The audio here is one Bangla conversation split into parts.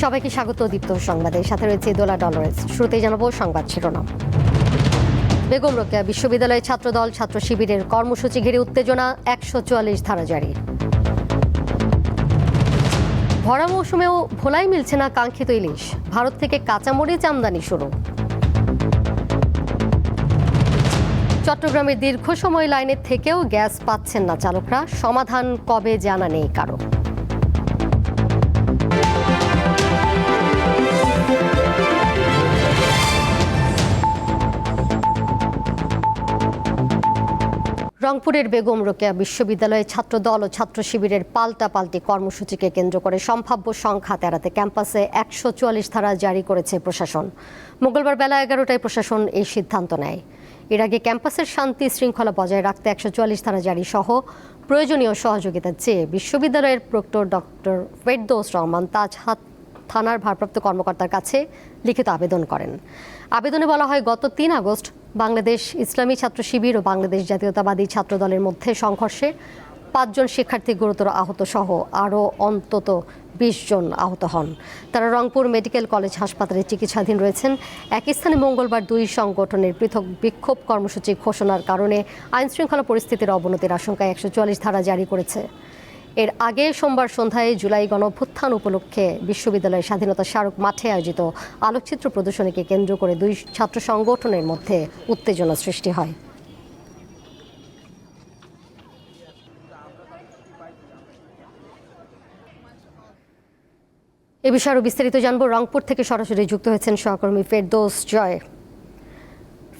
সবাইকে স্বাগত দীপ্ত সংবাদের সাথে রয়েছে দোলা ডলরেস। শুরুতেই জানাবো সংবাদ শিরোনাম। বেগম রোকেয়া বিশ্ববিদ্যালয়ের ছাত্রদল ছাত্র শিবিরের কর্মসূচি ঘিরে উত্তেজনা, 144 ধারা জারি। ভরা মৌসুমেও ভোলায় মিলছে না কাঙ্ক্ষিত ইলিশ, ভারত থেকে কাঁচামরিচ আমদানি শুরু। চট্টগ্রামের দীর্ঘ সময় লাইনের থেকেও গ্যাস পাচ্ছেন না চালকরা, সমাধান কবে জানা নেই কারো। রংপুরের বেগম রোকেয়া বিশ্ববিদ্যালয়ে ছাত্রদল ও ছাত্র শিবিরের পাল্টাপাল্টি কর্মসূচিকে কেন্দ্র করে সম্ভাব্য সংঘাত এড়াতে ক্যাম্পাসে 144 ধারা জারি করেছে প্রশাসন। মঙ্গলবার বেলা 11টায় প্রশাসন এই সিদ্ধান্ত নেয়। এর আগে ক্যাম্পাসের শান্তি শৃঙ্খলা বজায় রাখতে 144 ধারা জারি সহ প্রয়োজনীয় সহযোগিতা চেয়ে বিশ্ববিদ্যালয়ের প্রক্টর ডক্টর ফেরদৌস রহমান তাজহাট থানার ভারপ্রাপ্ত কর্মকর্তার কাছে লিখিত আবেদন করেন। আবেদনে বলা হয়, গত 3 আগস্ট বাংলাদেশ ইসলামী ছাত্র শিবির ও বাংলাদেশ জাতীয়তাবাদী ছাত্র দলের মধ্যে সংঘর্ষে 5 জন শিক্ষার্থী গুরুতর আহত সহ আরও অন্তত 20 জন আহত হন। তারা রংপুর মেডিকেল কলেজ হাসপাতালে চিকিৎসাধীন রয়েছেন। একই স্থানে মঙ্গলবার 2 সংগঠনের পৃথক বিক্ষোভ কর্মসূচি ঘোষণার কারণে আইনশৃঙ্খলা পরিস্থিতির অবনতির আশঙ্কায় 144 ধারা জারি করেছে। এর আগে সোমবার সন্ধ্যায় জুলাই গণঅভ্যুত্থান উপলক্ষে বিশ্ববিদ্যালয়ের স্বাধীনতা স্মারক মাঠে আয়োজিত আলোকচিত্র প্রদর্শনীকে কেন্দ্র করে 2 ছাত্র সংগঠনের মধ্যে উত্তেজনা সৃষ্টি হয়। এ বিষয়ে আরও বিস্তারিত জানবো। রংপুর থেকে সরাসরি যুক্ত হয়েছেন সহকর্মী ফেরদৌস জয়।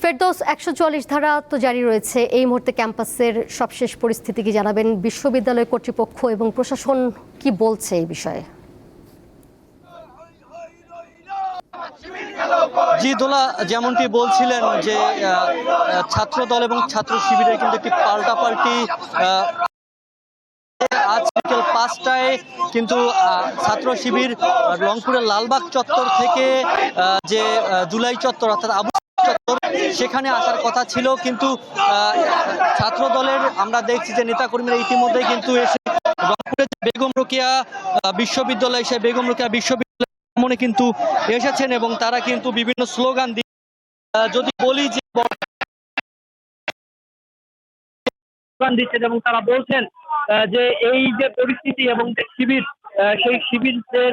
ফেরদৌস, 144 ধারা তো জারি রয়েছে, এই মুহূর্তে ক্যাম্পাসের সবশেষ পরিস্থিতি কি জানাবেন? বিশ্ববিদ্যালয় কর্তৃপক্ষ এবং প্রশাসন কি বলছে এই বিষয়ে? জি দোলা, যেমনটি বলছিলেন যে ছাত্র দল এবং ছাত্র শিবিরের কিন্তু একটি পাল্টাপাল্টি আজ বিকেল 5টায় কিন্তু ছাত্র শিবির রংপুরের লালবাগ চত্বর থেকে যে জুলাই চত্বর অর্থাৎ আবু চত্বর সেখানে আসার কথা ছিল, কিন্তু ছাত্র দলের আমরা দেখছি যে নেতাকর্মীরা ইতিমধ্যেই কিন্তু এসে রংপুরের বেগম রোকেয়া বিশ্ববিদ্যালয় সেই বেগম রোকেয়া বিশ্ববিদ্যালয় সামনে কিন্তু এসেছেন এবং তারা কিন্তু বিভিন্ন স্লোগান দিয়ে যদি বলি যে দিচ্ছেন এবং তারা বলছেন যে এই যে পরিস্থিতি এবং যে শিবির সেই শিবিরদের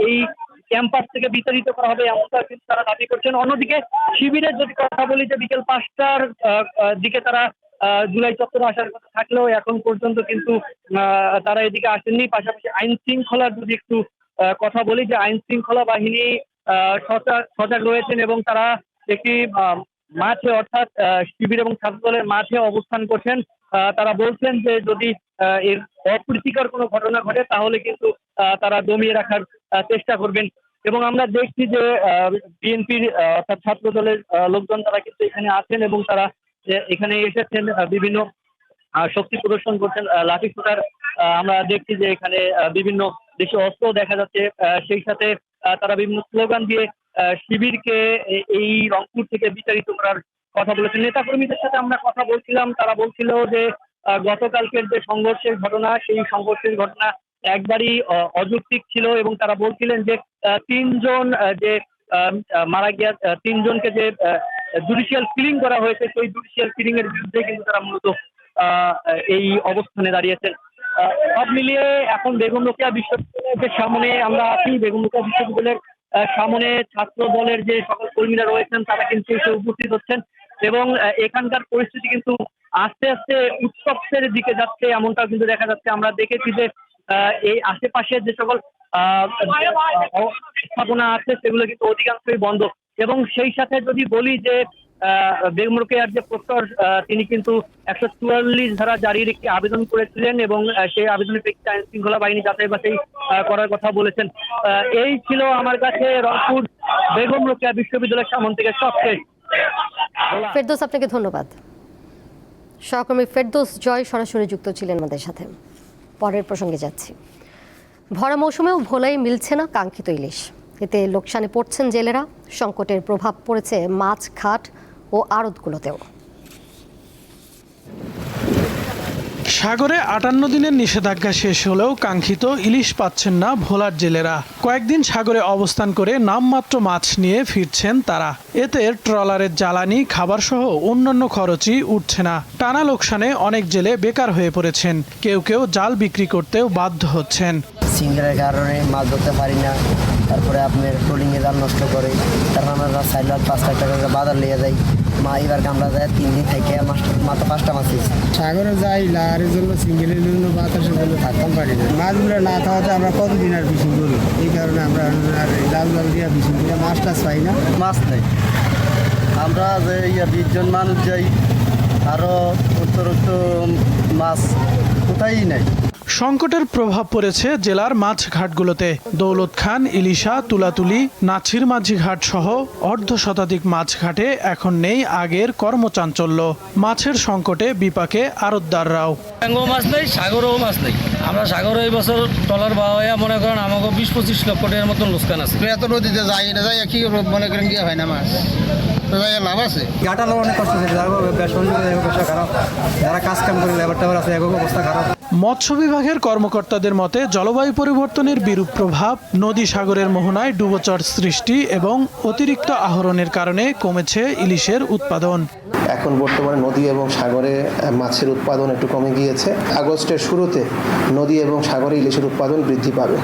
এই ক্যাম্পাস থেকে বিতাড়িত করা হবে এমনটা কিন্তু তারা দাবি করছেন। অন্যদিকে শিবিরের যদি কথা বলি যে বিকেল 5টার দিকে তারা জুলাই চত্বরে আসার কথা থাকলেও এখন পর্যন্ত কিন্তু তারা এদিকে আসেননি। পাশাপাশি আইন শৃঙ্খলার যদি একটু কথা বলি যে আইন শৃঙ্খলা বাহিনী সজাগ রয়েছেন এবং তারা একটি মাঠে অর্থাৎ শিবির এবং ছাত্র দলের মাঠে অবস্থান করছেন। তারা বলছেন যে যদি এর অপ্রীতিকর কোনো ঘটনা ঘটে তাহলে কিন্তু তারা দমিয়ে রাখার চেষ্টা করবেন। এবং আমরা দেখছি যে বিএনপির অর্থাৎ ছাত্র দলের লোকজন তারা কিন্তু এখানে আছেন এবং তারা এখানে এসেছেন, বিভিন্ন শক্তি প্রদর্শন করছেন, লাঠি ছোটার আমরা দেখছি যে এখানে বিভিন্ন দেশীয় অস্ত্র দেখা যাচ্ছে। সেই সাথে তারা বিভিন্ন স্লোগান দিয়ে শিবিরকে এই রংপুর থেকে বিতাড়িত করার কথা বলেছেন। নেতাকর্মীদের সাথে আমরা কথা বলছিলাম, তারা বলছিল যে গতকালকের যে সংঘর্ষের ঘটনা সেই সংঘর্ষের ঘটনা একবারই অযৌক্তিক ছিল এবং তারা বলছিলেন যে 3 জন যে মারা গিয়া 3 জনকে যে জুডিশিয়াল কিলিং করা হয়েছে সেই জুডিশিয়াল কিলিং এর বিরুদ্ধে কিন্তু তারা মূলত এই অবস্থানে দাঁড়িয়েছেন। সব মিলিয়ে এখন বেগম রোকেয়া বিশ্ববিদ্যালয়ের সামনে আমরা আছি। বেগম রোকেয়া বিশ্ববিদ্যালয়ের সামনে ছাত্র দলের যে সকল কর্মীরা রয়েছেন তারা কিন্তু এসে উপস্থিত হচ্ছেন এবং এখানকার পরিস্থিতি কিন্তু আস্তে আস্তে উৎসবের দিকে যাচ্ছে এমনটাও কিন্তু দেখা যাচ্ছে। আমরা দেখেছি যে এই আশেপাশে যে সকল স্থাপনা আছে সেগুলো কিন্তু অধিকাংশই বন্ধ এবং সেই সাথে যদি বলি যে বেগম রোকেয়ার যে প্রক্টর তিনি কিন্তু 144 ধারা জারির একটি আবেদন করেছিলেন এবং সেই আবেদনের প্রেক্ষিতে আইন শৃঙ্খলা বাহিনী যাচাই বাছাই করার কথা বলেছেন। এই ছিল আমার কাছে রংপুর বেগম রোকেয়া বিশ্ববিদ্যালয়ের সামনে থেকে সবশেষ। ফেরদৌস, আপনাকে ধন্যবাদ। সহকর্মী ফেরদৌস জয় সরাসরি যুক্ত ছিলেন আমাদের সাথে। পরের প্রসঙ্গে যাচ্ছি। ভরা মৌসুমেও ভোলায় মিলছে না কাঙ্ক্ষিত ইলিশ, এতে লোকসানে পড়ছেন জেলেরা। সংকটের প্রভাব পড়েছে মাছ ঘাট ও আড়তগুলোতেও। সাগরে 58 দিনের নিষেধাজ্ঞা শেষ হলেও কাঙ্ক্ষিত ইলিশ পাচ্ছেন না ভোলার জেলেরা। কয়েকদিন সাগরে অবস্থান করে নামমাত্র মাছ নিয়ে ফিরছেন তারা। এতে ট্রলারের জ্বালানি, খাবার সহ অন্যান্য খরচই উঠছে না। টানা লোকসানে অনেক জেলে বেকার হয়ে পড়েছেন। কেউ কেউ জাল বিক্রি করতেও বাধ্য হচ্ছেন। সিঙ্গেলের কারণে মাছ ধরতে পারি না, তারপরে আপনার ট্রোলিংয়ে জাল নষ্ট করে, তারপর আমরা 4 লাখ 5 লাখ টাকা করে বাজার নিয়ে যাই। মা এবার কামড়া যায় 3 দিন থেকে মাত্র 5টা মাছ দিয়েছি। সাগরে যাই লাহারের জন্য সিঙ্গেলের জন্য বাতাসের জন্য থাকতাম পারি না। মাছগুলো না খাওয়াতে আমরা কতদিন আর ফিশিং করি, এই কারণে আমরা আর জাল দিয়ে ফিশিং করে মাছ টাছ পাই না। মাছ নেই, আমরা যে 20 জন মানুষ যাই, আরও উত্তরোত্ত মাছ কোথায়ই নেই। সংকটের প্রভাব পড়েছে জেলার মাছ ঘাটগুলোতে। দৌলত খান, ইলিশা, তুলাতুলি, নাছির মাঝি ঘাট সহ অর্ধশতাধিক মাছ ঘাটে এখন নেই আগের কর্মচাঞ্চল্য। মাছের সংকটে বিপাকে আড়তদাররাও। ট্যাঙ্গো মাছ নেই, সাগরেও মাছ নেই। আমরা সাগরে এই বছর ট্রলার বাওয়া মনে করেন আমাকে 20-25 লক্ষ টাকার মতন লোকসান আছে। এত নদীতে যাই না যাই কি মনে করেন গিয়ে হয় না মাছ, লাভ আছে। ঘাটালো অনেক কষ্ট হচ্ছে, ব্যবসা খারাপ, যারা কাজ কাম করে লেবার টেবার আছে অবস্থা খারাপ। মৎস্য বিভাগের কর্মকর্তাদের মতে জলবায়ু পরিবর্তনের বিরূপ প্রভাব, নদী সাগরের মোহনায় ডুবোচর সৃষ্টি এবং অতিরিক্ত আহরণের কারণে কমেছে ইলিশের উৎপাদন। এখন বর্তমানে নদী এবং সাগরে মাছের উৎপাদন একটু কমে গিয়েছে। আগস্টের শুরুতে নদী এবং সাগরে ইলিশের উৎপাদন বৃদ্ধি পাবে।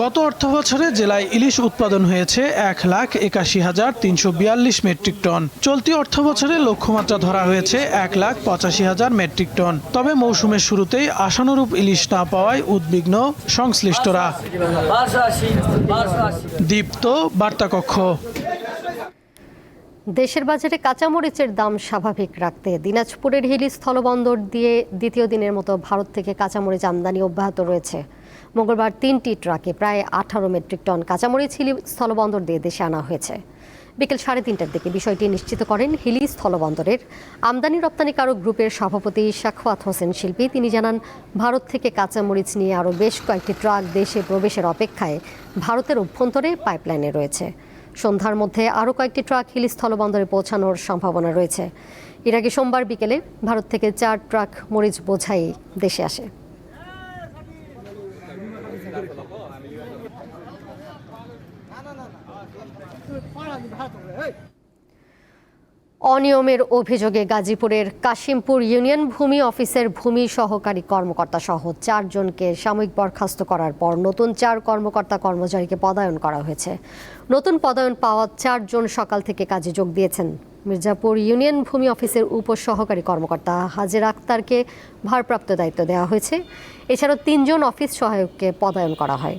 গত অর্থবছরে জেলায় ইলিশ উৎপাদন হয়েছে 1,81,342 মেট্রিক টন। চলতি অর্থবছরে লক্ষ্যমাত্রা ধরা হয়েছে 1,85,000 মেট্রিক টন। তবে মৌসুমের শুরুতেই আশানুরূপ ইলিশ না পাওয়ায় উদ্বিগ্ন সংশ্লিষ্টরা। দীপ্ত বার্তাকক্ষ। দেশের বাজারে কাঁচামরিচের দাম স্বাভাবিক রাখতে দিনাজপুরের হিলি স্থলবন্দর দিয়ে দ্বিতীয় দিনের মতো ভারত থেকে কাঁচামরিচ আমদানি অব্যাহত রয়েছে। মঙ্গলবার 3টি ট্রাকে প্রায় 18 মেট্রিক টন কাঁচামরিচ হিলি স্থলবন্দর দিয়ে দেশে আনা হয়েছে। বিকেল 3:30টার দিকে বিষয়টি নিশ্চিত করেন হিলি স্থলবন্দরের আমদানি রপ্তানিকারক গ্রুপের সভাপতি সাখাওয়াত হোসেন শিল্পী। তিনি জানান, ভারত থেকে কাঁচামরিচ নিয়ে আরও বেশ কয়েকটি ট্রাক দেশে প্রবেশের অপেক্ষায় ভারতের অভ্যন্তরে পাইপলাইনে রয়েছে। সন্ধ্যার মধ্যে আরও কয়েকটি ট্রাক হিলি স্থলবন্দরে পৌঁছানোর সম্ভাবনা রয়েছে। এর আগে সোমবার বিকেলে ভারত থেকে 4 ট্রাক মরিচ বোঝাই দেশে আসে। অনিয়মের অভিযোগে গাজীপুরের কাশিমপুর ইউনিয়ন ভূমি অফিসের ভূমি সহকারী কর্মকর্তা সহ 4 জনকে সাময়িক বরখাস্ত করার পর নতুন 4 কর্মকর্তা কর্মচারীকে পদায়ন করা হয়েছে। নতুন পদায়ন পাওয়া 4 জন সকাল থেকে কাজে যোগ দিয়েছেন। মির্জাপুর ইউনিয়ন ভূমি অফিসের উপসহকারী কর্মকর্তা হাজের আক্তারকে ভারপ্রাপ্ত দায়িত্ব দেওয়া হয়েছে। এছাড়াও 3 জন অফিস সহায়ককে পদায়ন করা হয়।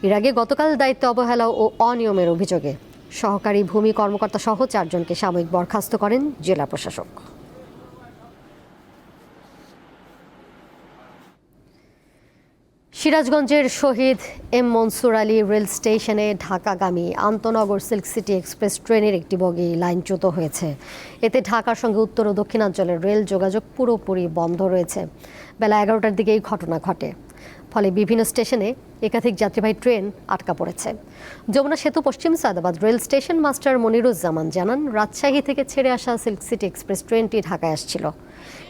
এর আগে গতকাল দায়িত্ব অবহেলা ও অনিয়মের অভিযোগে সহকারী ভূমি কর্মকর্তা সহ 4 জনকে সাময়িক বরখাস্ত করেন জেলা প্রশাসক। সিরাজগঞ্জের শহীদ এম মনসুর আলী রেল স্টেশনে ঢাকাগামী আন্তনগর সিল্ক সিটি এক্সপ্রেস ট্রেনের একটি বগি লাইনচ্যুত হয়েছে। এতে ঢাকার সঙ্গে উত্তর ও দক্ষিণাঞ্চলের রেল যোগাযোগ পুরোপুরি বন্ধ রয়েছে। বেলা 11টার দিকে এই ঘটনা ঘটে। ফলে বিভিন্ন স্টেশনে একাধিক যাত্রীবাহী ট্রেন আটকা পড়েছে। Jamuna Setu Paschim Saidabad rail station master Moniruzzaman জানান, রাজশাহী থেকে ছেড়ে আসা সিল্ক সিটি এক্সপ্রেস ট্রেনটি ঢাকায় আসছিল।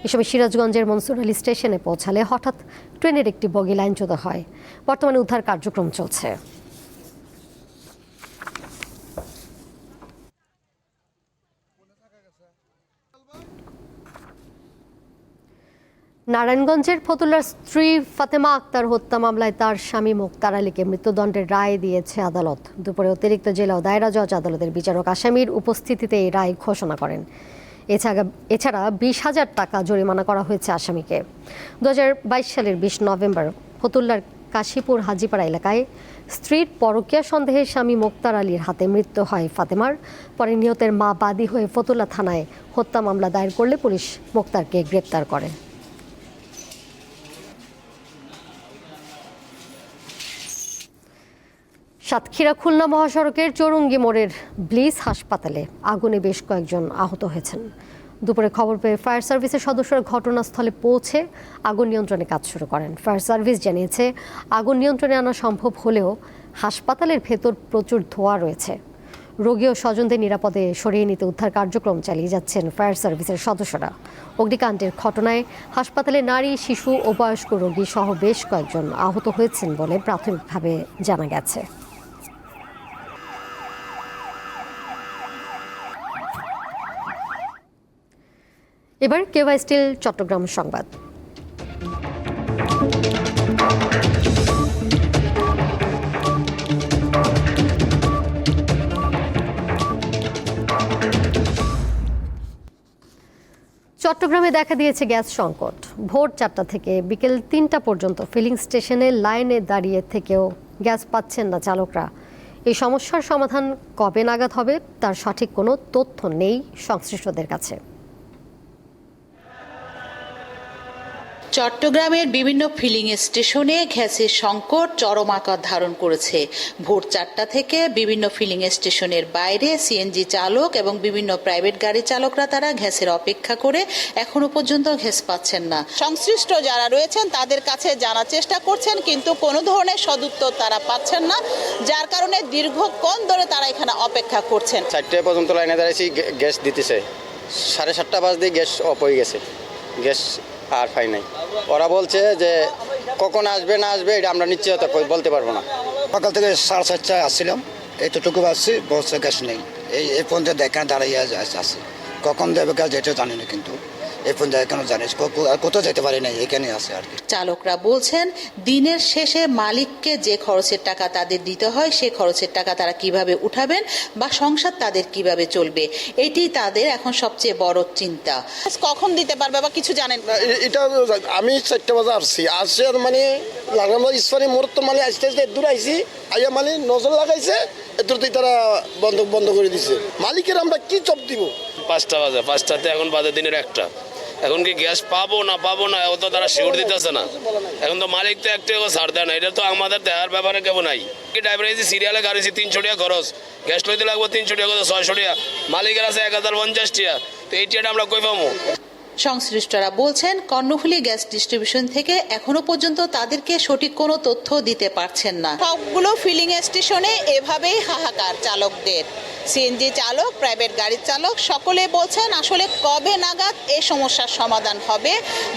এ সময় সিরাজগঞ্জের মনসুর আলী স্টেশনে পৌঁছালে হঠাৎ ট্রেনের একটি বগি লাইনচ্যুত হয়। বর্তমানে উদ্ধার কার্যক্রম চলছে। নারায়ণগঞ্জের ফতুল্লার স্ত্রী ফাতেমা আক্তার হত্যা মামলায় তার স্বামী মুক্তার আলীকে মৃত্যুদণ্ডের রায় দিয়েছে আদালত। দুপুরে অতিরিক্ত জেলা ও দায়রা জজ আদালতের বিচারক আসামির উপস্থিতিতে এই রায় ঘোষণা করেন। এছাড়া 20,000 টাকা জরিমানা করা হয়েছে আসামিকে। 2022 সালের 20 নভেম্বর ফতুল্লার কাশীপুর হাজিপাড়া এলাকায় স্ত্রীর পরকীয়া সন্দেহে স্বামী মুক্তার আলীর হাতে মৃত্যু হয় ফাতেমার। পরে নিহতের মা বাদী হয়ে ফতুল্লা থানায় হত্যা মামলা দায়ের করলে পুলিশ মুক্তারকে গ্রেপ্তার করে। সাতক্ষীরা খুলনা মহাসড়কের চৌরঙ্গি মোড়ের ব্লিস হাসপাতালে আগুনে বেশ কয়েকজন আহত হয়েছেন। দুপুরে খবর পেয়ে ফায়ার সার্ভিসের সদস্যরা ঘটনাস্থলে পৌঁছে আগুন নিয়ন্ত্রণে কাজ শুরু করেন। ফায়ার সার্ভিস জানিয়েছে, আগুন নিয়ন্ত্রণে আনা সম্ভব হলেও হাসপাতালের ভেতর প্রচুর ধোঁয়া রয়েছে। রোগী ও স্বজনদের নিরাপদে সরিয়ে নিতে উদ্ধার কার্যক্রম চালিয়ে যাচ্ছেন ফায়ার সার্ভিসের সদস্যরা। অগ্নিকাণ্ডের ঘটনায় হাসপাতালে নারী, শিশু ও বয়স্ক রোগী সহ বেশ কয়েকজন আহত হয়েছেন বলে প্রাথমিকভাবে জানা গেছে। এবার কেওয়াই স্টিল চট্টগ্রাম সংবাদ। চট্টগ্রামে দেখা দিয়েছে গ্যাস সংকট। ভোর 4টা থেকে বিকেল 3টা পর্যন্ত ফিলিং স্টেশনে লাইনে দাঁড়িয়ে থেকেও গ্যাস পাচ্ছেন না চালকরা। এই সমস্যার সমাধান কবে নাগাদ হবে তার সঠিক কোনো তথ্য নেই সংশ্লিষ্টদের কাছে। চট্টগ্রামের বিভিন্ন ফিলিং স্টেশনে গ্যাসের সংকট চরম আকার ধারণ করেছে। ভোর 4টা থেকে বিভিন্ন ফিলিং স্টেশনের বাইরে সিএনজি চালক এবং বিভিন্ন প্রাইভেট গাড়ি চালকরা তারা গ্যাসের অপেক্ষা করে এখনো পর্যন্ত গ্যাস পাচ্ছেন না। সংশ্লিষ্ট যারা রয়েছেন তাদের কাছে জানার চেষ্টা করছেন, কিন্তু কোনো ধরনের সদুত্তর তারা পাচ্ছেন না, যার কারণে দীর্ঘক্ষণ ধরে তারা এখানে অপেক্ষা করছেন। 4টা পর্যন্ত লাইনে দাঁড়িয়েছি, গ্যাস দিতেছে। 7:30 বাজে গ্যাস অফ হয়ে গেছে, গ্যাস আর পাই নাই। ওরা বলছে যে কখন আসবে না আসবে এটা আমরা নিশ্চয়তা বলতে পারবো না। সকাল থেকে 4:30 আসছিলাম, এতটুকু আসছি, বলছে গ্যাস নেই। এই পর্যন্ত দেখা দাঁড়িয়ে আছে, কখন দেবে গ্যাস এটা জানি না, কিন্তু এই পর্যন্ত এখনো জানিস কোথাও যেতে পারি না, এখানে আছে আর কি। চালকরা বলছেন দিনের শেষে মালিককে যে খরচের টাকা তাদের দিতে হয় সে খরচের টাকা তারা কিভাবে উঠাবেন বা সংসার তাদের কিভাবে চলবে, এটি তাদের এখন সবচেয়ে বড় চিন্তা। কখন দিতে পারবে বা কিছু জানেন? এটা আমি 4টা বাজে আসছি আর মানে লাগানো ইসফানি মুহূর্ত মানে আস্তে আস্তে দূর আইছি, আইয়া মানে নজর লাগাইছে, এতটাই তারা বন্ধ করে দিছে। মালিকের আমরা কি চপ দিব? 5টা বাজে, 5টাতে এখন বাজে দিনের 1টা। এখন কি গ্যাস পাবো না ও তো তারা শিওর দিতেছে না। এখন তো মালিক তো একটু ছাড় দেয় না, এটা তো আমাদের দেওয়ার ব্যাপারে কেমন নাই। ড্রাইভার এই সিরিয়ালে গাড়িছি 300 টাকা খরচ, গ্যাস লইতে লাগবো 300 টাকা, 600 টাকা, মালিকের আছে 1050 টাকা, তো এই টাকাটা আমরা কই পাবো? সংশ্লিষ্টরা বলছেন কর্ণফুলী গ্যাস ডিস্ট্রিবিউশন থেকে এখনো পর্যন্ত তাদেরকে সঠিক কোনো তথ্য দিতে পারছেন না। সবগুলো ফিলিং স্টেশনে এভাবেই হাহাকার চালকদের। সিএনজি চালক, প্রাইভেট গাড়ির চালক সকলে বলছেন আসলে কবে নাগাদ এই সমস্যার সমাধান হবে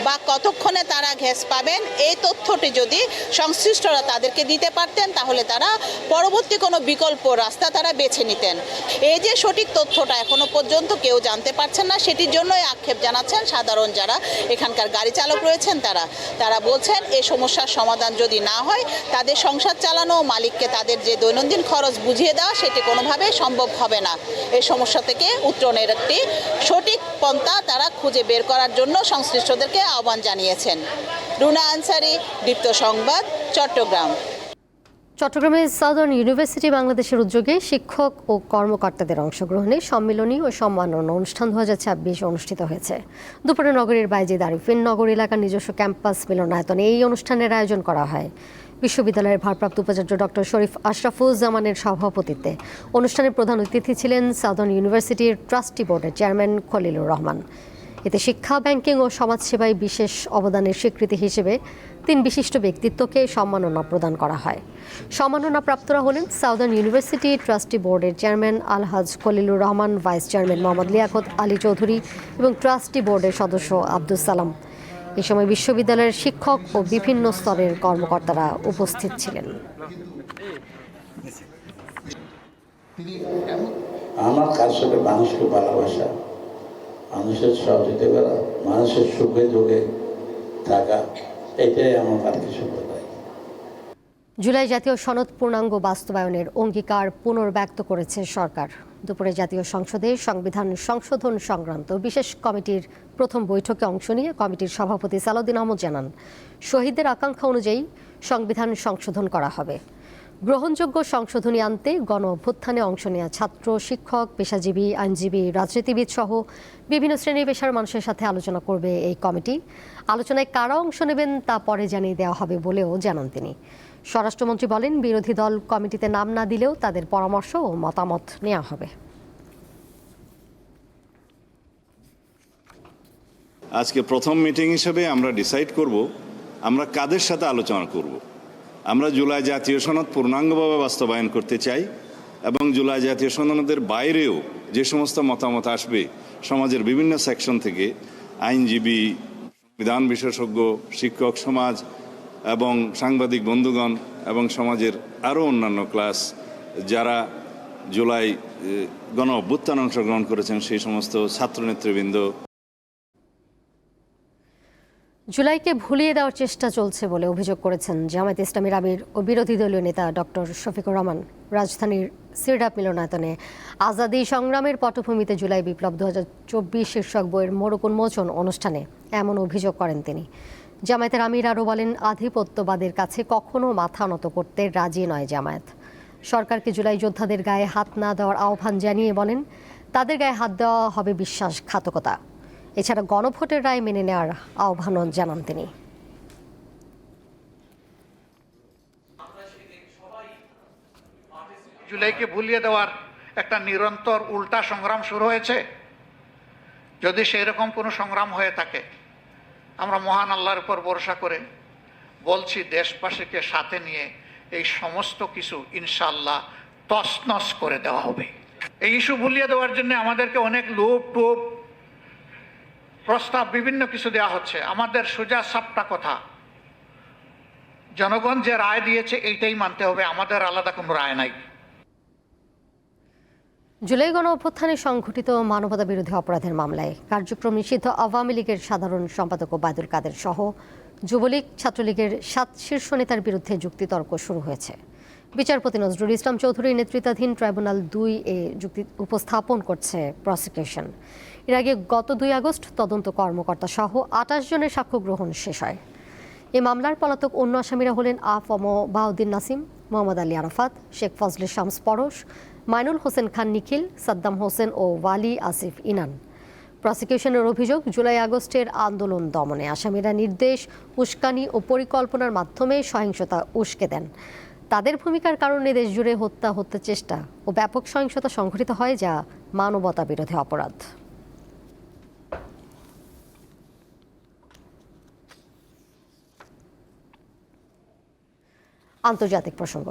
বা কতক্ষণে তারা গ্যাস পাবেন, এই তথ্যটি যদি সংশ্লিষ্টরা তাদেরকে দিতে পারতেন তাহলে তারা পরবর্তী কোনো বিকল্প রাস্তা তারা বেছে নিতেন। এই যে সঠিক তথ্যটা এখনো পর্যন্ত কেউ জানতে পারছেন না, সেটির জন্যই আক্ষেপ জানাচ্ছেন সাধারণ যারা এখানকার গাড়ি চালক রয়েছেন। তারা বলছেন এই সমস্যার সমাধান যদি না হয় তাদের সংসার চালানো, মালিককে তাদের যে দৈনন্দিন খরচ বুঝিয়ে দেওয়া সেটি কোনোভাবেই সম্ভব হবে না। এই সমস্যা থেকে উত্তরণের একটি সঠিক পন্থা তারা খুঁজে বের করার জন্য সংশ্লিষ্টদেরকে আহ্বান জানিয়েছেন। রুনা আনসারি, দীপ্ত সংবাদ, চট্টগ্রাম। চট্টগ্রামের সাউদার্ন ইউনিভার্সিটি বাংলাদেশের উদ্যোগে শিক্ষক ও কর্মকর্তাদের অংশগ্রহণে সম্মিলনী ও সম্মাননা অনুষ্ঠান 2026 অনুষ্ঠিত হয়েছে। দুপুরে নগরীর বাইজিদ আরিফিন নগর এলাকার নিজস্ব ক্যাম্পাস মিলনায়তনে এই অনুষ্ঠানের আয়োজন করা হয়। বিশ্ববিদ্যালয়ের ভারপ্রাপ্ত উপাচার্য ডক্টর শরীফ আশরাফুজ্জামানের সভাপতিত্বে অনুষ্ঠানের প্রধান অতিথি ছিলেন সাউদার্ন ইউনিভার্সিটির ট্রাস্টি বোর্ডের চেয়ারম্যান খলিলুর রহমান। এতে শিক্ষা, ব্যাংকিং ও সমাজসেবায় বিশেষ অবদানের স্বীকৃতি হিসেবে 3 বিশিষ্ট ব্যক্তিত্বকে সম্মাননা প্রদান করা হয়। সম্মাননাপ্রাপ্তরা হলেন সাউদার্ন ইউনিভার্সিটি ট্রাস্টি বোর্ডের চেয়ারম্যান আলহাজ খলিলুর রহমান, ভাইস চেয়ারম্যান মোহাম্মদ লিয়াকত আলী চৌধুরী এবং ট্রাস্টি বোর্ডের সদস্য আব্দুস সালাম। এ সময় বিশ্ববিদ্যালয়ের শিক্ষক ও বিভিন্ন স্তরের কর্মকর্তারা উপস্থিত ছিলেন। আমার কাজ হবে মানুষকে ভালোবাসা, মানুষের সহযোগিতা করা, মানুষের সুখে দুঃখে থাকা, এটাই আমার আর কিছু বলার। জুলাই জাতীয় সনদ পূর্ণাঙ্গ বাস্তবায়নের অঙ্গীকার পুনর্ব্যক্ত করেছে সরকার। দুপুরে জাতীয় সংসদে সংবিধান সংশোধন সংক্রান্ত বিশেষ কমিটির প্রথম বৈঠকে অংশ নিয়ে কমিটির সভাপতি সালাউদ্দিন আহমদ জানান, শহীদদের আকাঙ্ক্ষা অনুযায়ী সংবিধান সংশোধন করা হবে। গ্রহণযোগ্য সংশোধনী আনতে গণ অভ্যুত্থানে অংশ নেওয়া ছাত্র, শিক্ষক, পেশাজীবী, আইনজীবী, রাজনীতিবিদ সহ বিভিন্ন শ্রেণী পেশার মানুষের সাথে আলোচনা করবে এই কমিটি। আলোচনায় কারা অংশ নেবেন তা পরে জানিয়ে দেওয়া হবে বলেও জানান তিনি। স্বরাষ্ট্রমন্ত্রী বলেন, বিরোধী দল কমিটিতে নাম না দিলেও তাদের পরামর্শ ও মতামত নেওয়া হবে। আজকে প্রথম মিটিং হিসেবে আমরা ডিসাইড করব আমরা কাদের সাথে আলোচনা করব। আমরা জুলাই জাতীয় সনদ পূর্ণাঙ্গভাবে বাস্তবায়ন করতে চাই, এবং জুলাই জাতীয় সনদের বাইরেও যে সমস্ত মতামত আসবে সমাজের বিভিন্ন সেকশন থেকে, আইনজীবী, সংবিধান বিশেষজ্ঞ, শিক্ষক সমাজ এবং সাংবাদিক বন্ধুগণ এবং সমাজের আরও অন্যান্য ক্লাস যারা জুলাই গণ অভ্যুত্থানে অংশগ্রহণ করেছেন সেই সমস্ত ছাত্র নেতৃবৃন্দ। জুলাইকে ভুলিয়ে দেওয়ার চেষ্টা চলছে বলে অভিযোগ করেছেন জামায়াতে ইসলামীর আমির ও বিরোধী দলীয় নেতা ডক্টর শফিকুর রহমান। রাজধানীর সিরডাপ মিলনায়তনে আজাদী সংগ্রামের পটভূমিতে জুলাই বিপ্লব 2024 শীর্ষক বইয়ের মোড়ক উন্মোচন অনুষ্ঠানে এমন অভিযোগ করেন তিনি। জামায়াতের আমির আরও বলেন, আধিপত্যবাদের কাছে কখনো মাথা নত করতে রাজি নয় জামায়াত। সরকারকে জুলাই যোদ্ধাদের গায়ে হাত না দেওয়ার আহ্বান জানিয়ে বলেন, তাদের গায়ে হাত দেওয়া হবে বিশ্বাসঘাতকতা। এছাড়া গণভোটের রায় মেনে নেওয়ার আহ্বানও জানান তিনি। জুলাইকে ভুলিয়ে দেওয়ার একটা নিরন্তর উল্টা সংগ্রাম শুরু হয়েছে। যদি সেই রকম কোনো সংগ্রাম হয়ে থাকে, আমরা মহান আল্লাহর উপর ভরসা করে বলছি, দেশবাসীকে সাথে নিয়ে এই সমস্ত কিছু ইনশাআল্লাহ তছনছ করে দেওয়া হবে। এই ইস্যু ভুলিয়ে দেওয়ার জন্য আমাদেরকে অনেক লোভ টোপ প্রস্তাব বিভিন্ন কিছু দেওয়া হচ্ছে। আমাদের সোজা সাপটা কথা, জনগণ যে রায় দিয়েছে এইটাই মানতে হবে, আমাদের আলাদা কোনো রায় নাই। জুলাই গণ অভ্যুত্থানে সংঘটিত মানবতা বিরোধী অপরাধের মামলায় কার্যক্রম নিষিদ্ধ আওয়ামী লীগের সাধারণ সম্পাদক ওবায়দুল কাদের সহ যুবলীগ, ছাত্রলীগের 7 শীর্ষ নেতার বিরুদ্ধে যুক্তিতর্ক শুরু হয়েছে। বিচারপতি নজরুল ইসলাম চৌধুরীর নেতৃত্বাধীন ট্রাইব্যুনাল 2 যুক্তি উপস্থাপন করছে প্রসিকিউশন। এর আগে গত 2 আগস্ট তদন্ত কর্মকর্তা সহ 28 জনের সাক্ষ্য গ্রহণ শেষ হয়। এই মামলার পলাতক অন্য আসামিরা হলেন আফম বাউদ্দিন নাসিম, মোহাম্মদ আলী আরাফাত, শেখ ফজলে শামস পরশ, মাইনুল হোসেন খান নিখিল, সাদ্দাম হোসেন ও ওয়ালি আসিফ ইনান। প্রসিকিউশনের অভিযোগ, জুলাই আগস্টের আন্দোলন দমনে আসামিরা নির্দেশ, উস্কানি ও পরিকল্পনার মাধ্যমে সহিংসতা উস্কে দেন। তাদের ভূমিকার কারণে দেশজুড়ে হত্যা চেষ্টা ও ব্যাপক সহিংসতা সংঘটিত হয়, যা মানবতা বিরোধী অপরাধ। আন্তর্জাতিক প্রসঙ্গ।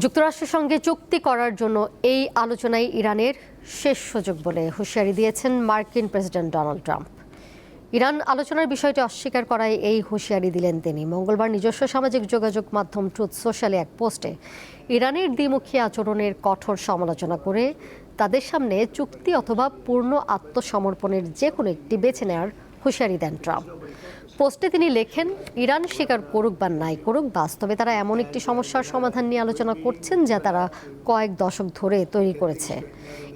যুক্তরাষ্ট্রের সঙ্গে চুক্তি করার জন্য এই আলোচনায় ইরানের শেষ সুযোগ বলে হুঁশিয়ারি দিয়েছেন মার্কিন প্রেসিডেন্ট ডোনাল্ড ট্রাম্প। ইরান আলোচনার বিষয়টি অস্বীকার করায় এই হুঁশিয়ারি দিলেন তিনি। মঙ্গলবার নিজস্ব সামাজিক যোগাযোগ মাধ্যম ট্রুথ সোশ্যালে এক পোস্টে ইরানের দ্বিমুখী আচরণের কঠোর সমালোচনা করে তাদের সামনে চুক্তি অথবা পূর্ণ আত্মসমর্পণের যে কোনো একটি বেছে নেওয়ার হুঁশিয়ারি দেন ট্রাম্প। পোস্টে তিনি লেখেন, ইরান স্বীকার করুক বা নাই করুক, বাস্তবে তারা এমন একটি সমস্যার সমাধান নিয়ে আলোচনা করছেন যা তারা কয়েক দশক ধরে তৈরি করেছে।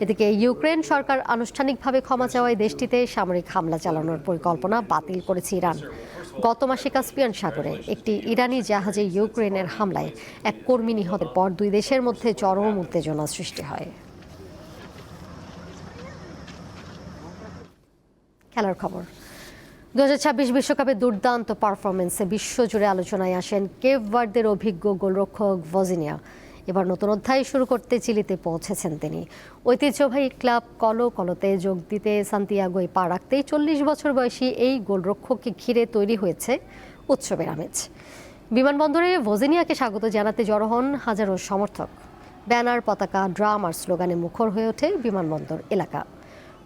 এদিকে ইউক্রেন সরকার আনুষ্ঠানিকভাবে ক্ষমা চাওয়ায় দেশটিতে সামরিক হামলা চালানোর পরিকল্পনা বাতিল করেছে ইরান। গত মাসে কাস্পিয়ান সাগরে একটি ইরানি জাহাজে ইউক্রেনের হামলায় এক কর্মী নিহতের পর 2 দেশের মধ্যে চরম উত্তেজনা সৃষ্টি হয়। খেলার খবর। 2026 বিশ্বকাপে দুর্দান্ত পারফরমেন্সে বিশ্বজুড়ে আলোচনায় আসেন কেপ ভার্দের অভিজ্ঞ গোলরক্ষক ভজিনিয়া। এবার নতুন অধ্যায় শুরু করতে চিলিতে পৌঁছেছেন তিনি। ঐতিহ্যবাহী ক্লাব কলো কলোতে যোগ দিতে সান্তিয়াগোয় পা রাখতেই 40 বছর বয়সী এই গোলরক্ষককে ঘিরে তৈরি হয়েছে উৎসবের আমেজ। বিমানবন্দরে ভজিনিয়াকে স্বাগত জানাতে জড়ো হন হাজারো সমর্থক। ব্যানার, পতাকা, ড্রাম আর স্লোগানে মুখর হয়ে ওঠে বিমানবন্দর এলাকা।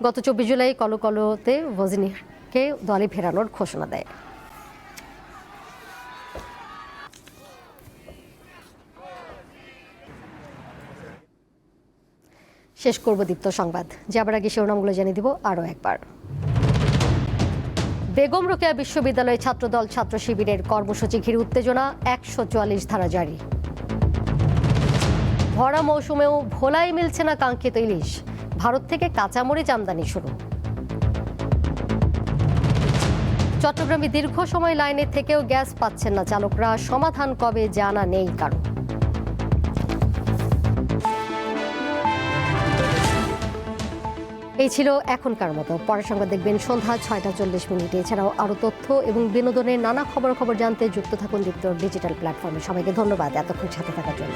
গত 24 জুলাই কলো কলোতে ভজিনিয়াকে দলে ফেরানোর ঘোষণা দেয়। শেষ করব দীপ্ত সংবাদ, যাবার আগে শিরোনামগুলো জানিয়ে দিব আরও একবার। বেগম রোকেয়া বিশ্ববিদ্যালয়ে ছাত্রদল ছাত্র শিবিরের কর্মসূচি ঘিরে উত্তেজনা, 144 ধারা জারি। ভরা মৌসুমেও ভোলায় মিলছে না কাঙ্ক্ষিত ইলিশ, ভারত থেকে কাঁচামরিচ আমদানি শুরু। চট্টগ্রামে দীর্ঘ সময় লাইনে থেকেও গ্যাস পাচ্ছেন না চালকরা, সমাধান কবে জানা নেই কারো। এই ছিল এখনকার মতো। পরের সংবাদ দেখবেন সন্ধ্যা 6টা 40 এছাড়াও আরও তথ্য এবং বিনোদনের নানা খবর জানতে যুক্ত থাকুন দীপ্ত ডিজিটাল প্ল্যাটফর্মে। সবাইকে ধন্যবাদ এতক্ষণ সাথে থাকার জন্য।